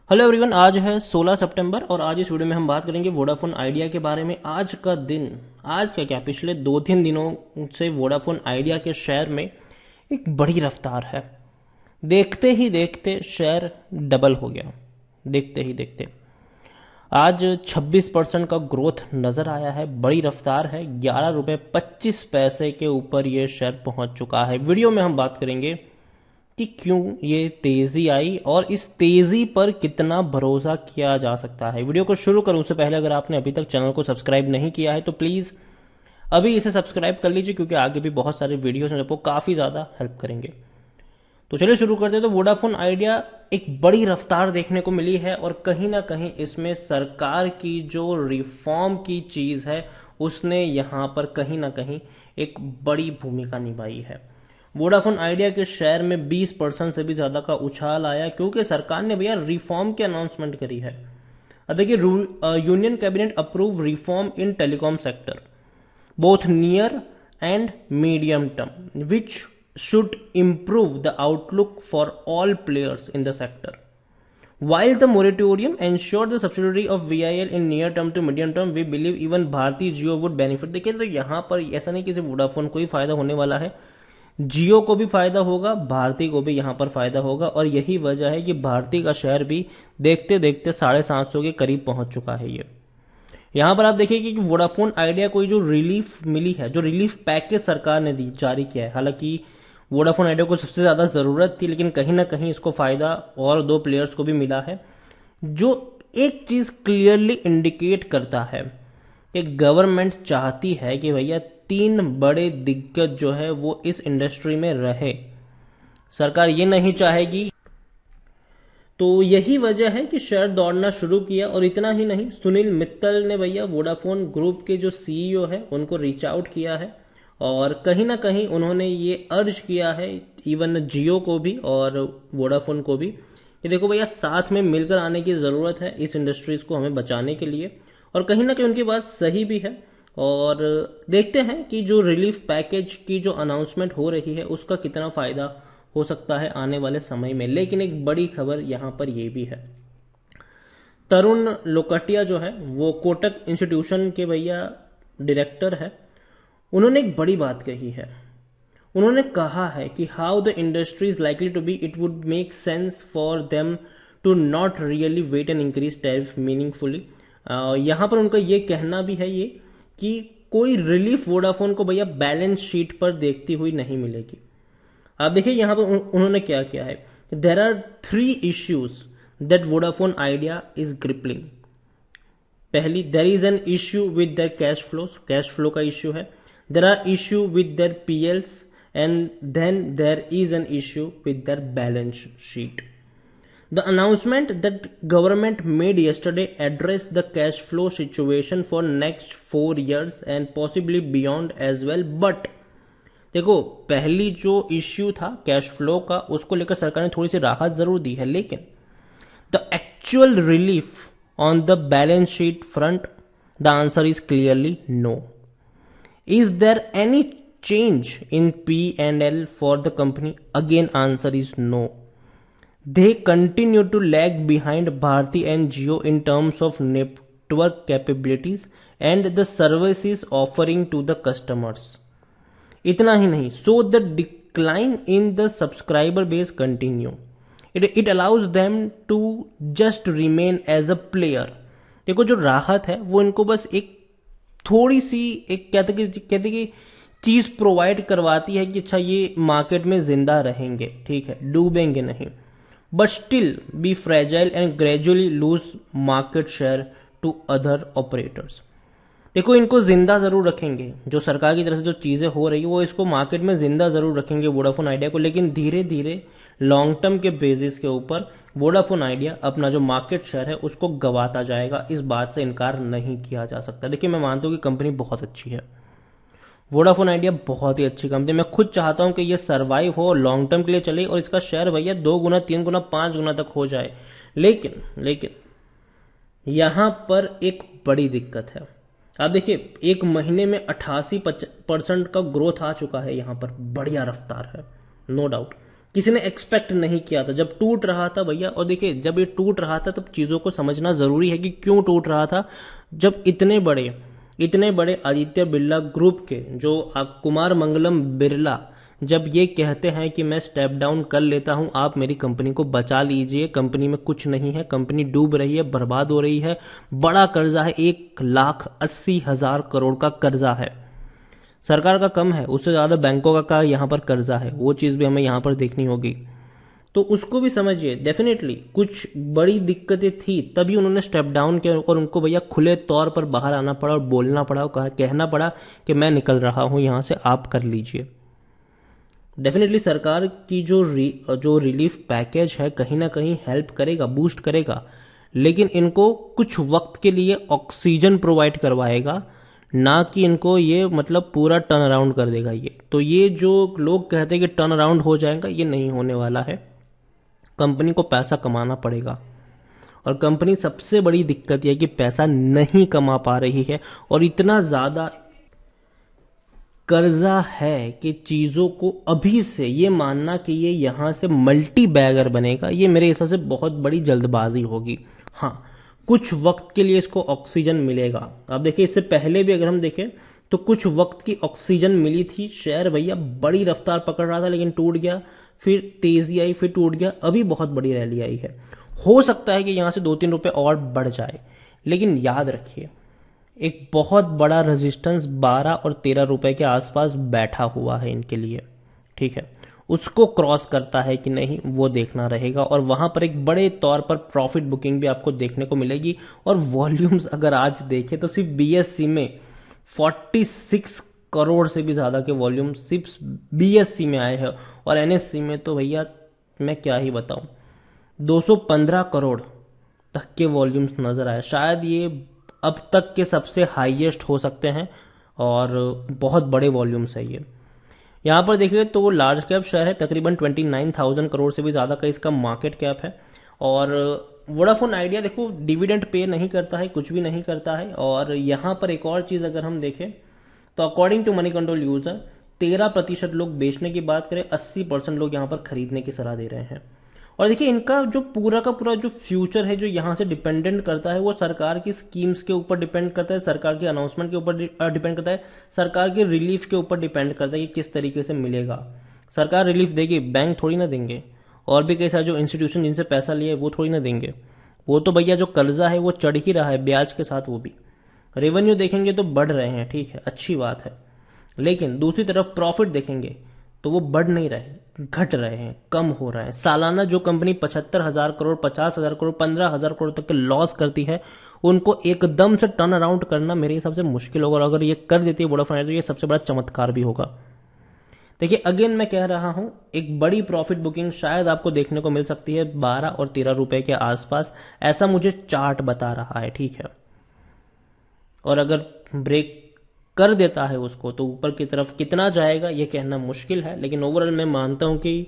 Hello everyone, आज है 16 सितंबर और आज इस वीडियो में हम बात करेंगे वोडाफोन आइडिया के बारे में। आज का दिन, आज का क्या, पिछले 2-3 दिनों से वोडाफोन आइडिया के शेयर में एक बड़ी रफ्तार है। देखते ही देखते शेयर डबल हो गया। देखते ही देखते आज 26% का ग्रोथ नजर आया है। बड़ी रफ्तार है। 11 रुपये 25 पैसे के ऊपर ये शेयर पहुंच चुका है। वीडियो में हम बात करेंगे कि क्यों ये तेजी आई और इस तेजी पर कितना भरोसा किया जा सकता है। वीडियो को शुरू करूं उससे पहले अगर आपने अभी तक चैनल को सब्सक्राइब नहीं किया है तो प्लीज अभी इसे सब्सक्राइब कर लीजिए, क्योंकि आगे भी बहुत सारे वीडियोस हैं जो आपको काफी ज्यादा हेल्प करेंगे। तो चलिए शुरू करते हैं। तो वोडाफोन आइडिया एक बड़ी रफ्तार देखने को मिली है और कहीं ना कहीं इसमें सरकार की जो रिफॉर्म की चीज है उसने यहां पर कहीं ना कहीं एक बड़ी भूमिका निभाई है। वोडाफोन आइडिया के शेयर में 20% से भी ज्यादा का उछाल आया, क्योंकि सरकार ने भैया रिफॉर्म की अनाउंसमेंट करी है। अब देखिए, union cabinet approve reform in telecom sector both near and medium term, which should improve the outlook for all players in the sector. While the moratorium ensure the subsidiary of VIL in near term to medium term, we believe even Bharti Jio would benefit। देखिए, तो यहाँ पर ऐसा नहीं कि सिर्फ Vodafone को ही फायदा होने वाला है, जियो को भी फायदा होगा, भारती को भी यहाँ पर फायदा होगा। और यही वजह है कि भारती का शेयर भी देखते देखते 750 के करीब पहुंच चुका है। ये यहाँ पर आप देखिए कि वोडाफोन आइडिया को जो रिलीफ मिली है, जो रिलीफ पैकेज सरकार ने जारी किया है, हालांकि वोडाफोन आइडिया को सबसे ज्यादा जरूरत थी, लेकिन कहीं ना कहीं इसको फायदा और दो प्लेयर्स को भी मिला है, जो एक चीज क्लियरली इंडिकेट करता है कि गवर्नमेंट चाहती है कि भैया 3 बड़े दिग्गज जो है वो इस इंडस्ट्री में रहे। सरकार ये नहीं चाहेगी। तो यही वजह है कि शेयर दौड़ना शुरू किया। और इतना ही नहीं, सुनील मित्तल ने भैया वोडाफोन ग्रुप के जो सीईओ है उनको रीच आउट किया है और कहीं ना कहीं उन्होंने ये अर्ज किया है इवन जियो को भी और वोडाफोन को भी कि देखो भैया, साथ में मिलकर आने की जरूरत है इस इंडस्ट्रीज को हमें बचाने के लिए। और कहीं ना कहीं उनकी बात सही भी है। और देखते हैं कि जो रिलीफ पैकेज की जो अनाउंसमेंट हो रही है उसका कितना फायदा हो सकता है आने वाले समय में। लेकिन एक बड़ी खबर यहां पर यह भी है, तरुण लोकटिया जो है वो कोटक इंस्टीट्यूशन के भैया डायरेक्टर है। उन्होंने एक बड़ी बात कही है। उन्होंने कहा है कि how the industry is likely to be, it would make sense for them to not really wait and increase tariff meaningfully. यहां पर उनका यह कहना भी है ये कि कोई रिलीफ वोडाफोन को भैया बैलेंस शीट पर देखती हुई नहीं मिलेगी। आप देखिए यहां पर उन्होंने क्या किया है। There are 3 issues that Vodafone Idea is grappling. पहली, there is an issue with their cash flow का इश्यू है। There are issue with their PLs and then there is an issue with their balance sheet. The announcement that government made yesterday address the cash flow situation for next 4 years and possibly beyond as well, but देखो, पहली जो issue था cash flow का, उसको लेकर सरकार ने थोड़ी सी राहत जरूर दी है, लेकिन the actual relief on the balance sheet front, the answer is clearly no. Is there any change in P&L for the company? Again answer is no. They continue to lag behind Bharti and Jio in terms of network capabilities and the services offering to the customers. इतना ही नहीं, so the decline in the subscriber base continue. It allows them to just remain as a player. देखो, जो राहत है वो इनको बस एक थोड़ी सी एक कहते कि चीज प्रोवाइड करवाती है कि अच्छा ये मार्केट में जिंदा रहेंगे, ठीक है, डूबेंगे नहीं, but still be fragile and gradually lose market share to other operators। देखो, इनको जिंदा जरूर रखेंगे, जो सरकार की तरफ से जो चीजें हो रही है वो इसको मार्केट में जिंदा जरूर रखेंगे वोडाफोन आइडिया को, लेकिन धीरे धीरे लॉन्ग टर्म के बेसिस के ऊपर वोडाफोन आइडिया अपना जो मार्केट शेयर है उसको गवाता जाएगा। इस बात से इनकार नहीं किया जा सकता। देखिए, मैं मानता हूं कि कंपनी बहुत अच्छी है, वोडाफोन आइडिया बहुत ही अच्छी कंपनी। मैं खुद चाहता हूं कि ये सर्वाइव हो, लॉन्ग टर्म के लिए चले और इसका शेयर भैया 2 गुना 3 गुना 5 गुना तक हो जाए। लेकिन यहां पर एक बड़ी दिक्कत है। आप देखिए, एक महीने में 88% का ग्रोथ आ चुका है, यहां पर बढ़िया रफ्तार है, नो डाउट। किसी ने एक्सपेक्ट नहीं किया था जब टूट रहा था भैया। और देखिए जब ये टूट रहा था तब चीज़ों को समझना ज़रूरी है कि क्यों टूट रहा था। जब इतने बड़े आदित्य बिरला ग्रुप के जो कुमार मंगलम बिरला जब ये कहते हैं कि मैं स्टेप डाउन कर लेता हूं, आप मेरी कंपनी को बचा लीजिए, कंपनी में कुछ नहीं है, कंपनी डूब रही है, बर्बाद हो रही है, बड़ा कर्जा है, 1,80,000 करोड़ का कर्जा है, सरकार का कम है, उससे ज़्यादा बैंकों का यहाँ पर कर्जा है, वो चीज़ भी हमें यहाँ पर देखनी होगी। तो उसको भी समझिए, डेफिनेटली कुछ बड़ी दिक्कतें थी तभी उन्होंने स्टेप डाउन किया और उनको भैया खुले तौर पर बाहर आना पड़ा और बोलना पड़ा और कहना पड़ा कि मैं निकल रहा हूँ यहाँ से, आप कर लीजिए। डेफिनेटली सरकार की जो रिलीफ पैकेज है कहीं ना कहीं हेल्प करेगा, बूस्ट करेगा, लेकिन इनको कुछ वक्त के लिए ऑक्सीजन प्रोवाइड करवाएगा, ना कि इनको ये मतलब पूरा टर्न अराउंड कर देगा ये। तो ये जो लोग कहते हैं कि टर्न अराउंड हो जाएगा, ये नहीं होने वाला है। कंपनी को पैसा कमाना पड़ेगा और कंपनी सबसे बड़ी दिक्कत यह है कि पैसा नहीं कमा पा रही है और इतना ज़्यादा कर्जा है कि चीज़ों को अभी से ये मानना कि ये यहाँ से मल्टी बैगर बनेगा, ये मेरे हिसाब से बहुत बड़ी जल्दबाजी होगी। हाँ, कुछ वक्त के लिए इसको ऑक्सीजन मिलेगा। आप देखिए इससे पहले भी अगर हम देखें तो कुछ वक्त की ऑक्सीजन मिली थी, शेयर भैया बड़ी रफ्तार पकड़ रहा था लेकिन टूट गया, फिर तेजी आई, फिर टूट गया, अभी बहुत बड़ी रैली आई है। हो सकता है कि यहाँ से 2-3 रुपए और बढ़ जाए, लेकिन याद रखिए एक बहुत बड़ा रेजिस्टेंस 12 और 13 रुपए के आसपास बैठा हुआ है इनके लिए, ठीक है। उसको क्रॉस करता है कि नहीं वो देखना रहेगा और वहां पर एक बड़े तौर पर प्रॉफिट बुकिंग भी आपको देखने को मिलेगी। और वॉल्यूम्स अगर आज देखें तो सिर्फ बीएससी में 46 करोड़ से भी ज्यादा के वॉल्यूम सिर्फ बीएससी में आए हैं और एनएससी में तो भैया मैं क्या ही बताऊं, 215 करोड़ तक के वॉल्यूम्स नजर आए। शायद ये अब तक के सबसे हाईएस्ट हो सकते हैं और बहुत बड़े वॉल्यूम्स है ये। यहाँ पर देखिए तो लार्ज कैप शेयर है, तकरीबन 29,000 करोड़ से भी ज़्यादा का इसका मार्केट कैप है। और वोडाफोन आइडिया देखो डिविडेंड पे नहीं करता है, कुछ भी नहीं करता है। और यहाँ पर एक और चीज़ अगर हम देखें तो according to Moneycontrol user 13% लोग बेचने की बात करें, 80% लोग यहाँ पर खरीदने की सलाह दे रहे हैं। और देखिए इनका जो पूरा का पूरा जो फ्यूचर है जो यहाँ से डिपेंडेंट करता है वो सरकार की स्कीम्स के ऊपर डिपेंड करता है, सरकार की अनाउंसमेंट के ऊपर डिपेंड करता है, सरकार के रिलीफ के ऊपर डिपेंड करता है कि किस तरीके से मिलेगा। सरकार रिलीफ देगी, बैंक थोड़ी ना देंगे, और भी कई सारे जो इंस्टीट्यूशन जिनसे पैसा लिए वो थोड़ी ना देंगे। वो तो भैया जो कर्जा है वो चढ़ ही रहा है ब्याज के साथ, वो भी रेवेन्यू देखेंगे तो बढ़ रहे हैं, ठीक है, अच्छी बात है, लेकिन दूसरी तरफ प्रॉफिट देखेंगे तो वो बढ़ नहीं रहे, घट रहे हैं, कम हो रहे हैं। सालाना जो कंपनी 75,000 करोड़, 50,000 करोड़, 15,000 करोड़ तक के लॉस करती है, उनको एकदम से टर्न अराउंड करना मेरे हिसाब से मुश्किल होगा। और अगर ये कर देती है वोडाफोन तो ये सबसे बड़ा चमत्कार भी होगा। देखिए अगेन मैं कह रहा हूं एक बड़ी प्रॉफिट बुकिंग शायद आपको देखने को मिल सकती है 12 और 13 रुपए के आसपास, ऐसा मुझे चार्ट बता रहा है, ठीक है। और अगर ब्रेक कर देता है उसको तो ऊपर की तरफ कितना जाएगा ये कहना मुश्किल है, लेकिन ओवरऑल मैं मानता हूं कि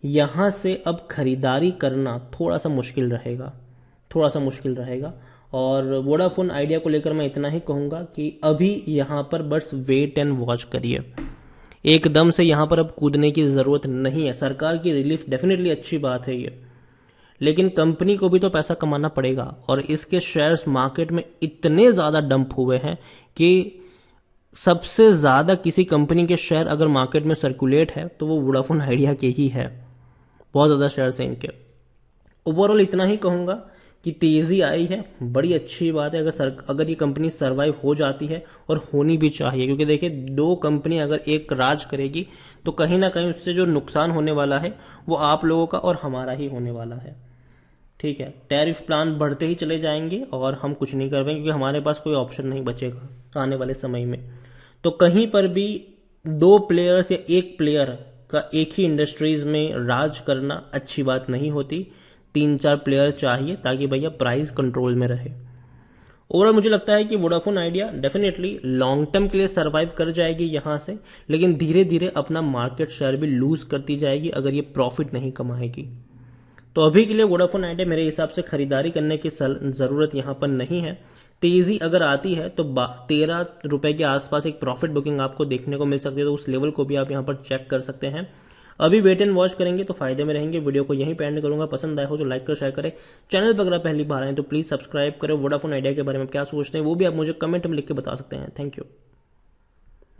यहां से अब खरीदारी करना थोड़ा सा मुश्किल रहेगा, थोड़ा सा मुश्किल रहेगा। और वोडाफोन आइडिया को लेकर मैं इतना ही कहूंगा कि अभी यहां पर बस वेट एंड वॉच करिए, एकदम से यहां पर अब कूदने की जरूरत नहीं है। सरकार की रिलीफ डेफिनेटली अच्छी बात है ये, लेकिन कंपनी को भी तो पैसा कमाना पड़ेगा। और इसके शेयर्स मार्केट में इतने ज्यादा डंप हुए हैं कि सबसे ज्यादा किसी कंपनी के शेयर अगर मार्केट में सर्कुलेट है तो वो वोडाफोन आइडिया के ही है, बहुत ज्यादा शेयर्स हैं इनके। ओवरऑल इतना ही कहूंगा कि तेजी आई है, बड़ी अच्छी बात है अगर ये कंपनी सरवाइव हो जाती है, और होनी भी चाहिए, क्योंकि देखिए दो कंपनी अगर एक राज करेगी तो कहीं ना कहीं उससे जो नुकसान होने वाला है वो आप लोगों का और हमारा ही होने वाला है, ठीक है। टैरिफ प्लान बढ़ते ही चले जाएंगे और हम कुछ नहीं कर पाएंगे क्योंकि हमारे पास कोई ऑप्शन नहीं बचेगा आने वाले समय में। तो कहीं पर भी दो प्लेयर्स या एक प्लेयर का एक ही इंडस्ट्रीज में राज करना अच्छी बात नहीं होती, 3-4 प्लेयर चाहिए ताकि भैया प्राइस कंट्रोल में रहे। ओवरऑल मुझे लगता है कि Vodafone idea definitely long term के लिए सरवाइव कर जाएगी यहां से, लेकिन धीरे धीरे अपना मार्केट शेयर भी लूज करती जाएगी अगर ये प्रॉफिट नहीं कमाएगी। तो अभी के लिए वोडाफोन आइडिया मेरे हिसाब से खरीदारी करने की जरूरत यहां पर नहीं है। तेजी अगर आती है तो 13 रुपए के आसपास एक प्रॉफिट बुकिंग आपको देखने को मिल सकती है, तो उस लेवल को भी आप यहां पर चेक कर सकते हैं। अभी वेट एंड वॉच करेंगे तो फायदे में रहेंगे। वीडियो को यहीं पे एंड करूंगा। पसंद आया हो तो लाइक करो, शेयर करें। चैनल पर अगर आप पहली बार आए तो प्लीज सब्सक्राइब करो। वोडाफोन आइडिया के बारे में क्या सोचते हैं वो भी आप मुझे कमेंट में लिख के बता सकते हैं। Thank you.